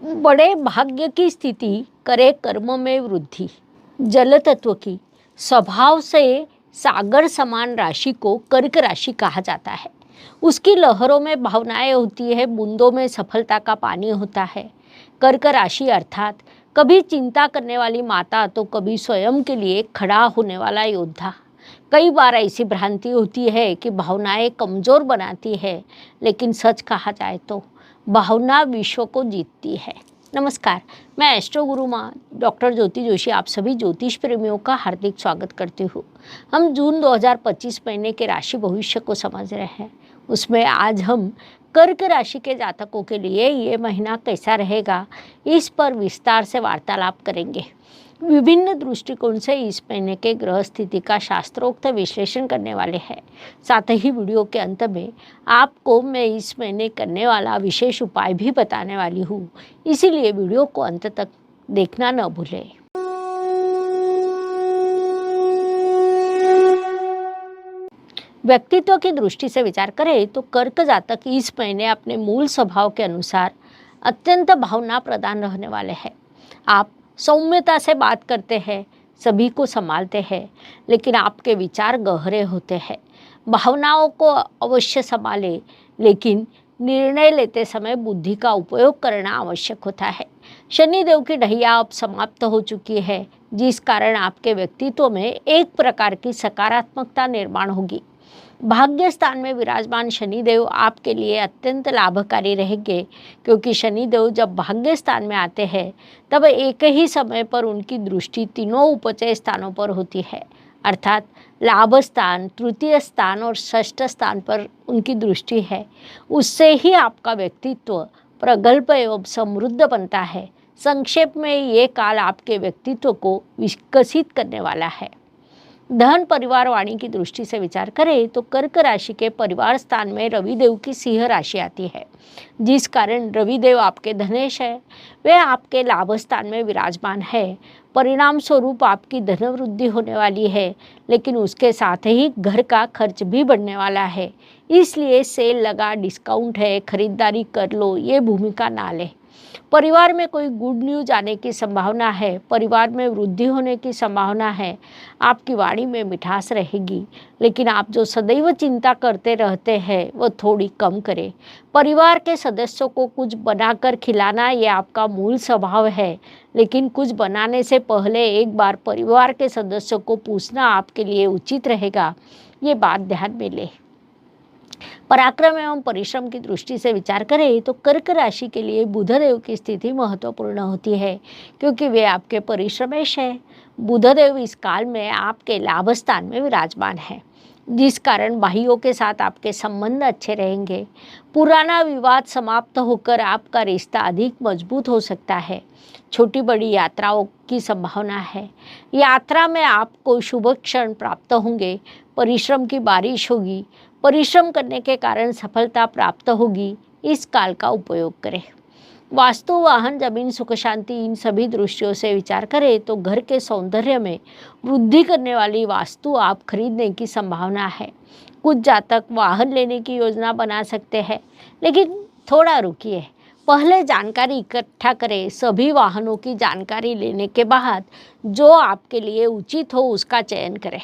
बड़े भाग्य की स्थिति, करे कर्म में वृद्धि। जल तत्व की स्वभाव से सागर समान राशि को कर्क राशि कहा जाता है। उसकी लहरों में भावनाएं होती है, बूंदों में सफलता का पानी होता है। कर्क राशि अर्थात कभी चिंता करने वाली माता तो कभी स्वयं के लिए खड़ा होने वाला योद्धा। कई बार ऐसी भ्रांति होती है कि भावनाएं कमजोर बनाती है, लेकिन सच कहा जाए तो भावना विश्व को जीतती है। नमस्कार, मैं एस्ट्रो गुरु माँ डॉक्टर ज्योति जोशी आप सभी ज्योतिष प्रेमियों का हार्दिक स्वागत करती हूँ। हम जून 2025 महीने के राशि भविष्य को समझ रहे हैं। उसमें आज हम कर्क राशि के जातकों के लिए ये महीना कैसा रहेगा, इस पर विस्तार से वार्तालाप करेंगे। विभिन्न दृष्टिकोण से इस महीने के ग्रह स्थिति का शास्त्रोक्त विश्लेषण करने वाले हैं। साथ ही वीडियो के अंत में आपको मैं इस महीने करने वाला विशेष उपाय भी बताने वाली हूँ, इसीलिए वीडियो को अंत तक देखना न भूलें। व्यक्तित्व की दृष्टि से विचार करें तो कर्क जातक इस महीने अपने मूल स्वभाव के अनुसार अत्यंत भावना प्रधान रहने वाले हैं। आप सौम्यता से बात करते हैं, सभी को संभालते हैं, लेकिन आपके विचार गहरे होते हैं। भावनाओं को अवश्य संभालें, लेकिन निर्णय लेते समय बुद्धि का उपयोग करना आवश्यक होता है। शनिदेव की ढैया अब समाप्त हो चुकी है, जिस कारण आपके व्यक्तित्व में एक प्रकार की सकारात्मकता निर्माण होगी। भाग्य स्थान में विराजमान शनिदेव आपके लिए अत्यंत लाभकारी रहेंगे, क्योंकि शनिदेव जब भाग्य स्थान में आते हैं तब एक ही समय पर उनकी दृष्टि तीनों उपचय स्थानों पर होती है, अर्थात लाभ स्थान, तृतीय स्थान और षष्ठ स्थान पर उनकी दृष्टि है। उससे ही आपका व्यक्तित्व प्रगल्भ एवं समृद्ध बनता है। संक्षेप में ये काल आपके व्यक्तित्व को विकसित करने वाला है। धन परिवार वाणी की दृष्टि से विचार करें तो कर्क राशि के परिवार स्थान में रविदेव की सिंह राशि आती है, जिस कारण रविदेव आपके धनेश है। वे आपके लाभ स्थान में विराजमान है। परिणाम स्वरूप आपकी धन वृद्धि होने वाली है, लेकिन उसके साथ ही घर का खर्च भी बढ़ने वाला है। इसलिए सेल लगा, डिस्काउंट है, खरीदारी कर लो, ये भूमिका ना ले। परिवार में कोई गुड न्यूज आने की संभावना है, परिवार में वृद्धि होने की संभावना है। आपकी वाणी में मिठास रहेगी, लेकिन आप जो सदैव चिंता करते रहते हैं वो थोड़ी कम करें। परिवार के सदस्यों को कुछ बनाकर खिलाना ये आपका मूल स्वभाव है, लेकिन कुछ बनाने से पहले एक बार परिवार के सदस्यों को पूछना आपके लिए उचित रहेगा। ये बात ध्यान में लें। पराक्रम एवं परिश्रम की दृष्टि से विचार करें तो कर्क राशि के लिए बुधदेव की स्थिति महत्वपूर्ण होती है, क्योंकि वे आपके परिश्रमेश हैं। बुधदेव इस काल में आपके लाभ स्थान में विराजमान है, जिस कारण भाइयों के साथ आपके संबंध अच्छे रहेंगे। पुराना विवाद समाप्त होकर आपका रिश्ता अधिक मजबूत हो सकता है। छोटी बड़ी यात्राओं की संभावना है। यात्रा में आपको शुभ क्षण प्राप्त होंगे। परिश्रम की बारिश होगी। परिश्रम करने के कारण सफलता प्राप्त होगी। इस काल का उपयोग करें। वास्तु, वाहन, जमीन, सुख शांति, इन सभी दृष्टियों से विचार करें तो घर के सौंदर्य में वृद्धि करने वाली वास्तु आप खरीदने की संभावना है। कुछ जातक वाहन लेने की योजना बना सकते हैं, लेकिन थोड़ा रुकिए, पहले जानकारी इकट्ठा करें। सभी वाहनों की जानकारी लेने के बाद जो आपके लिए उचित हो उसका चयन करें।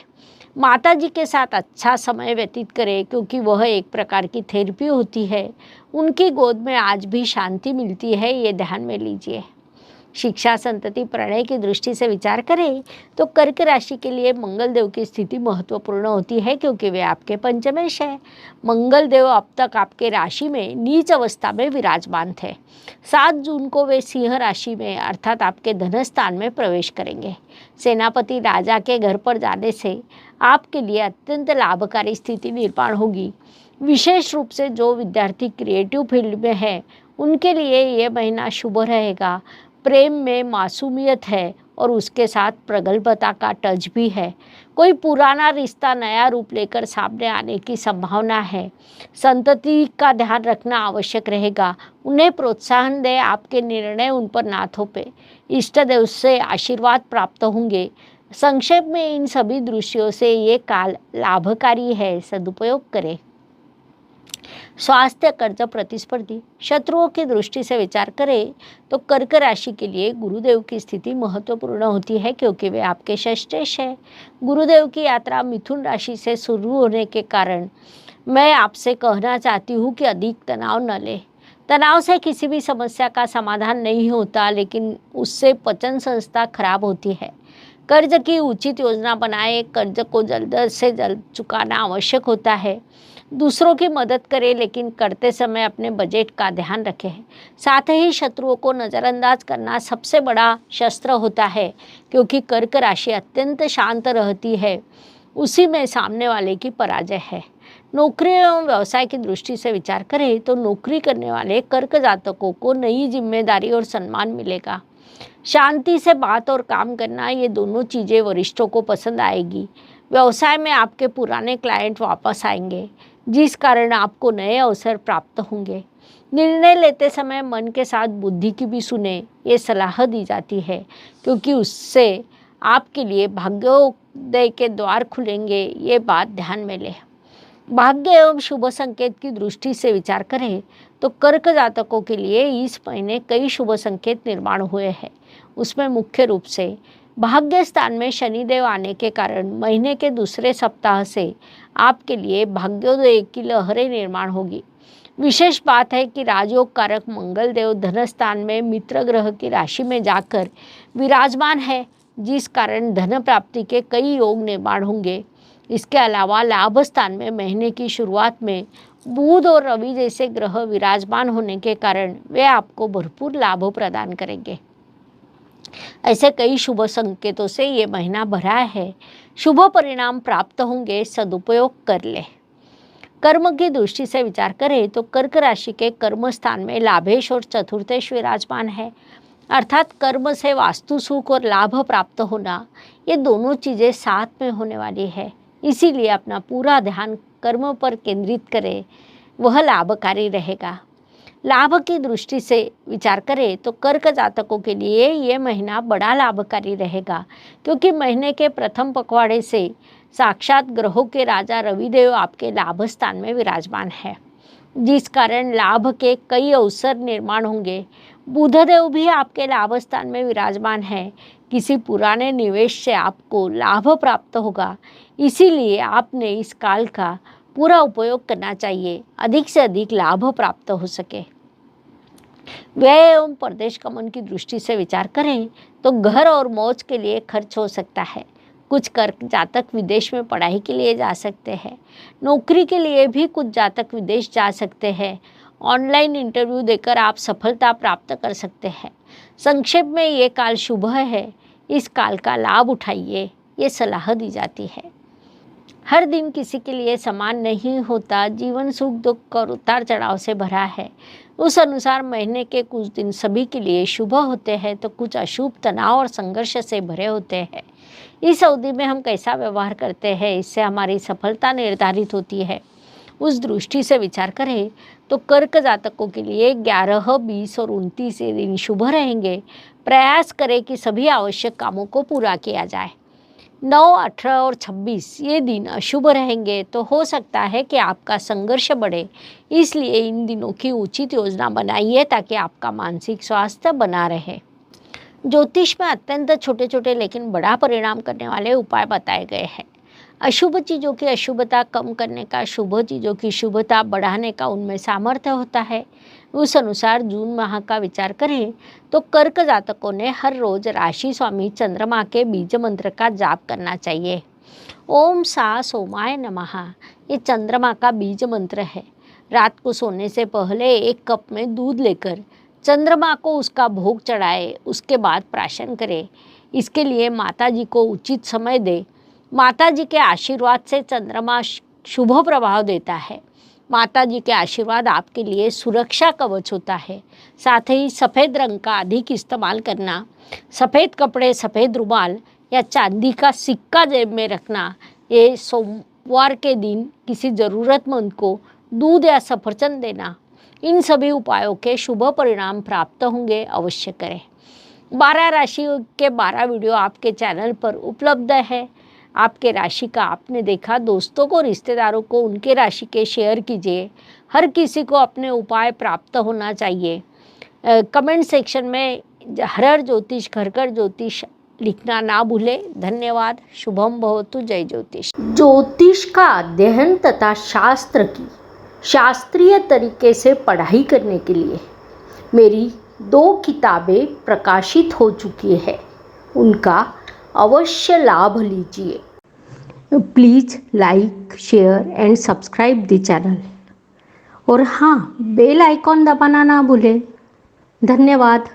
माता जी के साथ अच्छा समय व्यतीत करें, क्योंकि वह एक प्रकार की थेरेपी होती है। उनकी गोद में आज भी शांति मिलती है, ये ध्यान में लीजिए। शिक्षा, संतति, प्रणय की दृष्टि से विचार करें तो कर्क राशि के लिए मंगल देव की स्थिति महत्वपूर्ण होती है, क्योंकि वे आपके पंचमेश है। मंगल देव अब तक आपके राशि में नीच अवस्था में विराजमान थे। 7 जून को वे सिंह राशि में अर्थात आपके धन स्थान में प्रवेश करेंगे। सेनापति राजा के घर पर जाने से आपके लिए अत्यंत लाभकारी स्थिति निर्माण होगी। विशेष रूप से जो विद्यार्थी क्रिएटिव फील्ड में है उनके लिए ये महीना शुभ रहेगा। प्रेम में मासूमियत है और उसके साथ प्रगल्भता का टच भी है। कोई पुराना रिश्ता नया रूप लेकर सामने आने की संभावना है। संतति का ध्यान रखना आवश्यक रहेगा। उन्हें प्रोत्साहन दें, आपके निर्णय उन पर ना थोपे। इष्ट देव से आशीर्वाद प्राप्त होंगे। संक्षेप में इन सभी दृश्यों से ये काल लाभकारी है, सदुपयोग करें। स्वास्थ्य, कर्ज, प्रतिस्पर्धी, शत्रुओं की दृष्टि से विचार करें तो कर्क राशि के लिए गुरुदेव की स्थिति महत्वपूर्ण होती है, क्योंकि वे आपके षष्ठेश है। गुरुदेव की यात्रा मिथुन राशि से शुरू होने के कारण मैं आपसे कहना चाहती हूँ कि अधिक तनाव न लें। तनाव से किसी भी समस्या का समाधान नहीं होता, लेकिन उससे पचन संस्था खराब होती है। कर्ज की उचित योजना बनाएं, कर्ज को जल्द से जल्द चुकाना आवश्यक होता है। दूसरों की मदद करें, लेकिन करते समय अपने बजट का ध्यान रखें। साथ ही शत्रुओं को नज़रअंदाज करना सबसे बड़ा शस्त्र होता है, क्योंकि कर्क राशि अत्यंत शांत रहती है, उसी में सामने वाले की पराजय है। नौकरी एवं व्यवसाय की दृष्टि से विचार करें तो नौकरी करने वाले कर्क जातकों को नई जिम्मेदारी और सम्मान मिलेगा। शांति से बात और काम करना, ये दोनों चीज़ें वरिष्ठों को पसंद आएगी। व्यवसाय में आपके पुराने क्लाइंट वापस आएंगे, जिस कारण आपको नए अवसर प्राप्त होंगे। निर्णय लेते समय मन के साथ बुद्धि की भी सुने, ये सलाह दी जाती है, क्योंकि उससे आपके लिए भाग्योदय के द्वार खुलेंगे। ये बात ध्यान में लें। भाग्य एवं शुभ संकेत की दृष्टि से विचार करें तो कर्क जातकों के लिए इस महीने कई शुभ संकेत निर्माण हुए हैं। उसमें मुख्य रूप से भाग्य स्थान में शनिदेव आने के कारण महीने के दूसरे सप्ताह से आपके लिए भाग्योदय की लहरें निर्माण होगी। विशेष बात है कि राजयोग कारक मंगल देव धन स्थान में मित्र ग्रह की राशि में जाकर विराजमान है, जिस कारण धन प्राप्ति के कई योग निर्माण होंगे। इसके अलावा लाभ स्थान में महीने की शुरुआत में बुध और रवि जैसे ग्रह विराजमान होने के कारण वे आपको भरपूर लाभ प्रदान करेंगे। ऐसे कई शुभ संकेतों से ये महीना भरा है। शुभ परिणाम प्राप्त होंगे, सदुपयोग कर ले। कर्म की दृष्टि से विचार करें तो कर्क राशि के कर्म स्थान में लाभेश और चतुर्थेश विराजमान है, अर्थात कर्म से वास्तु सुख और लाभ प्राप्त होना, ये दोनों चीज़ें साथ में होने वाली है। इसीलिए अपना पूरा ध्यान कर्म पर केंद्रित करें, वह लाभकारी रहेगा। लाभ की दृष्टि से विचार करें तो कर्क जातकों के लिए ये महीना बड़ा लाभकारी रहेगा, क्योंकि महीने के प्रथम पखवाड़े से साक्षात ग्रहों के राजा रविदेव आपके लाभ स्थान में विराजमान है, जिस कारण लाभ के कई अवसर निर्माण होंगे। बुधदेव भी आपके लाभ स्थान में विराजमान है, किसी पुराने निवेश से आपको लाभ प्राप्त होगा। इसीलिए आपने इस काल का पूरा उपयोग करना चाहिए, अधिक से अधिक लाभ प्राप्त हो सके। व्यय एवं प्रदेश गमन की दृष्टि से विचार करें तो घर और मौज के लिए खर्च हो सकता है। कुछ कर्क जातक विदेश में पढ़ाई के लिए जा सकते हैं। नौकरी के लिए भी कुछ जातक विदेश जा सकते हैं। ऑनलाइन इंटरव्यू देकर आप सफलता प्राप्त कर सकते हैं। संक्षेप में ये काल शुभ है, इस काल का लाभ उठाइए, ये सलाह दी जाती है। हर दिन किसी के लिए समान नहीं होता, जीवन सुख दुख और उतार चढ़ाव से भरा है। उस अनुसार महीने के कुछ दिन सभी के लिए शुभ होते हैं तो कुछ अशुभ, तनाव और संघर्ष से भरे होते हैं। इस अवधि में हम कैसा व्यवहार करते हैं, इससे हमारी सफलता निर्धारित होती है। उस दृष्टि से विचार करें तो कर्क जातकों के लिए 11, 20 और 29 ये दिन शुभ रहेंगे। प्रयास करें कि सभी आवश्यक कामों को पूरा किया जाए। 9, 18 और 26 ये दिन अशुभ रहेंगे, तो हो सकता है कि आपका संघर्ष बढ़े। इसलिए इन दिनों की उचित योजना बनाइए ताकि आपका मानसिक स्वास्थ्य बना रहे। ज्योतिष में अत्यंत छोटे छोटे लेकिन बड़ा परिणाम करने वाले उपाय बताए गए हैं। अशुभ चीज़ों की अशुभता कम करने का, शुभ चीज़ों की शुभता बढ़ाने का उनमें सामर्थ्य होता है। उस अनुसार जून माह का विचार करें तो कर्क जातकों ने हर रोज राशि स्वामी चंद्रमा के बीज मंत्र का जाप करना चाहिए। ओम सा सोमाय नमः, ये चंद्रमा का बीज मंत्र है। रात को सोने से पहले 1 कप में दूध लेकर चंद्रमा को उसका भोग चढ़ाए, उसके बाद प्राशन करें। इसके लिए माता जी को उचित समय दे। माता जी के आशीर्वाद से चंद्रमा शुभ प्रभाव देता है। माता जी के आशीर्वाद आपके लिए सुरक्षा कवच होता है। साथ ही सफ़ेद रंग का अधिक इस्तेमाल करना, सफ़ेद कपड़े, सफ़ेद रुमाल या चांदी का सिक्का जेब में रखना, ये सोमवार के दिन किसी ज़रूरतमंद को दूध या सफरचंद देना, इन सभी उपायों के शुभ परिणाम प्राप्त होंगे। अवश्य करें। 12 राशि के 12 वीडियो आपके चैनल पर उपलब्ध है। आपके राशि का आपने देखा, दोस्तों को, रिश्तेदारों को उनके राशि के शेयर कीजिए। हर किसी को अपने उपाय प्राप्त होना चाहिए। कमेंट सेक्शन में हर हर ज्योतिष, घर घर ज्योतिष लिखना ना भूले। धन्यवाद। शुभम भवतु। जय ज्योतिष। ज्योतिष का अध्ययन तथा शास्त्र की शास्त्रीय तरीके से पढ़ाई करने के लिए मेरी 2 किताबें प्रकाशित हो चुकी है, उनका अवश्य लाभ लीजिए। Please like, share and subscribe the channel. और हाँ, बेल आइकॉन दबाना ना भूलें। धन्यवाद।